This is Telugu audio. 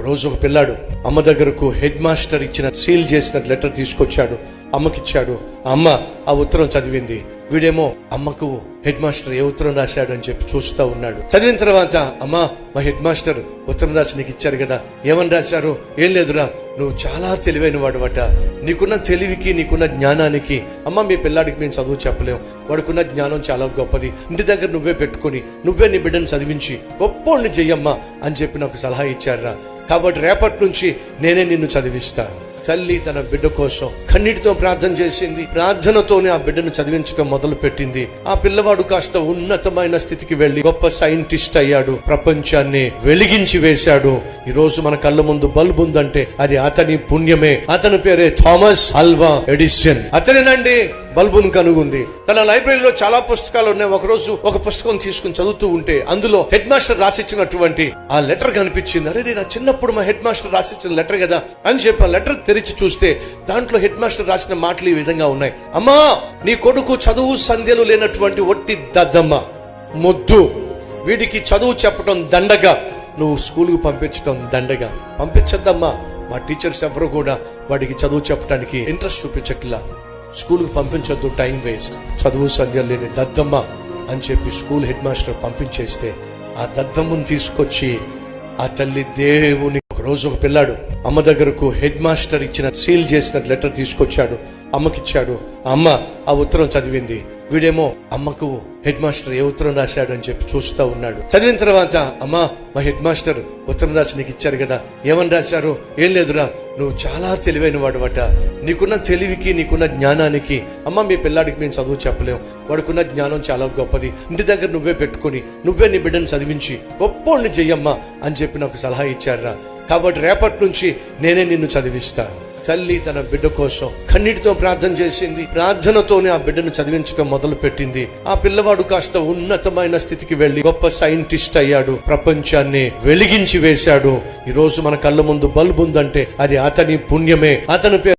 రోజు ఒక పిల్లాడు అమ్మ దగ్గరకు హెడ్ మాస్టర్ ఇచ్చిన సీల్ చేసిన లెటర్ తీసుకొచ్చాడు, అమ్మకిచ్చాడు. అమ్మ ఆ ఉత్తరం చదివింది. వీడేమో అమ్మకు హెడ్ మాస్టర్ ఏ ఉత్తరం రాశాడు అని చెప్పి చూస్తూ ఉన్నాడు. చదివిన తర్వాత, అమ్మా మా హెడ్ మాస్టర్ ఉత్తరం రాసి నీకు ఇచ్చారు కదా, ఏమని రాశారు? ఏం లేదురా, నువ్వు చాలా తెలివైన వాడువట, నీకున్న తెలివికి నీకున్న జ్ఞానానికి అమ్మ మీ పిల్లాడికి మేము చదువు చెప్పలేం, వాడుకున్న జ్ఞానం చాలా గొప్పది, ఇంటి దగ్గర నువ్వే పెట్టుకుని నువ్వే నీ బిడ్డను చదివించి గొప్పోడిని చెయ్యమ్మా అని చెప్పి నాకు సలహా ఇచ్చారా. కాబట్టి రేపటి నుంచి నేనే నిన్ను చదివిస్తాను. తల్లి తన బిడ్డ కోసం కన్నీటితో ప్రార్థన చేసింది. ప్రార్థనతోనే ఆ బిడ్డను చదివించడం మొదలు పెట్టింది. ఆ పిల్లవాడు కాస్త ఉన్నతమైన స్థితికి వెళ్లి గొప్ప సైంటిస్ట్ అయ్యాడు, ప్రపంచాన్ని వెలిగించి వేశాడు. ఈ రోజు మన కళ్ళ ముందు బల్బు ఉందంటే అది అతని పుణ్యమే. అతని పేరే థామస్ ఆల్వా ఎడిసన్. అతనేనండి బల్బును కనుగొంది. తన లైబ్రరీలో చాలా పుస్తకాలు ఉన్నాయి. ఒకరోజు ఒక పుస్తకం తీసుకుని చదువుతూ ఉంటే అందులో హెడ్ మాస్టర్ రాసిచ్చినటువంటి ఆ లెటర్ కనిపించింది. అరే నేను చిన్నప్పుడు మా హెడ్ మాస్టర్ రాసిచ్చిన లెటర్ కదా అని చెప్పి ఆ లెటర్ తెరిచి చూస్తే దాంట్లో హెడ్ మాస్టర్ రాసిన మాటలు ఈ విధంగా ఉన్నాయి. అమ్మా, నీ కొడుకు చదువు సంధ్యలు లేనటువంటి ఒట్టి దద్దమ్మ, మొద్దు, వీడికి చదువు చెప్పడం దండగా, నువ్వు స్కూల్కు పంపించడం దండగా. పంపించద్దమ్మా, మా టీచర్స్ ఎవరు కూడా వాడికి చదువు చెప్పడానికి ఇంట్రెస్ట్ చూపించట్లా, స్కూల్కి పంపించొద్దు, టైం వేస్ట్, చదువు సంధ్యలు లేని దద్దమ్మ అని చెప్పి స్కూల్ హెడ్ మాస్టర్ పంపించేస్తే ఆ దద్దమ్మను తీసుకొచ్చి ఆ తల్లి దేవుని. ఒక రోజు ఒక పిల్లాడు అమ్మ దగ్గరకు హెడ్ మాస్టర్ ఇచ్చిన సీల్ చేసిన లెటర్ తీసుకొచ్చాడు, అమ్మకిచ్చాడు. అమ్మ ఆ ఉత్తరం చదివింది. వీడేమో అమ్మకు హెడ్ మాస్టర్ ఏ ఉత్తరం రాశాడు అని చెప్పి చూస్తూ ఉన్నాడు. చదివిన తర్వాత, అమ్మా మా హెడ్ మాస్టర్ ఉత్తరం రాసి నీకు ఇచ్చారు కదా, ఏమని రాశారు? ఏం లేదురా, నువ్వు చాలా తెలివైన వాడువట, నీకున్న తెలివికి నీకున్న జ్ఞానానికి అమ్మ మీ పిల్లాడికి మేము చదువు చెప్పలేం, వాడుకున్న జ్ఞానం చాలా గొప్పది, ఇంటి దగ్గర నువ్వే పెట్టుకుని నువ్వే నీ బిడ్డను చదివించి గొప్పోడిని చెయ్యమ్మా అని చెప్పి నాకు సలహా ఇచ్చారా. కాబట్టి రేపటి నుంచి నేనే నిన్ను చదివిస్తాను. తల్లి తన బిడ్డ కోసం కన్నీటితో ప్రార్థన చేసింది. ప్రార్థనతోనే ఆ బిడ్డను చదివించడం మొదలు పెట్టింది. ఆ పిల్లవాడు కాస్త ఉన్నతమైన స్థితికి వెళ్లి గొప్ప సైంటిస్ట్ అయ్యాడు, ప్రపంచాన్ని వెలిగించి వేశాడు. ఈ రోజు మన కళ్ళ ముందు బల్బు ఉందంటే అది అతని పుణ్యమే. అతని పేరు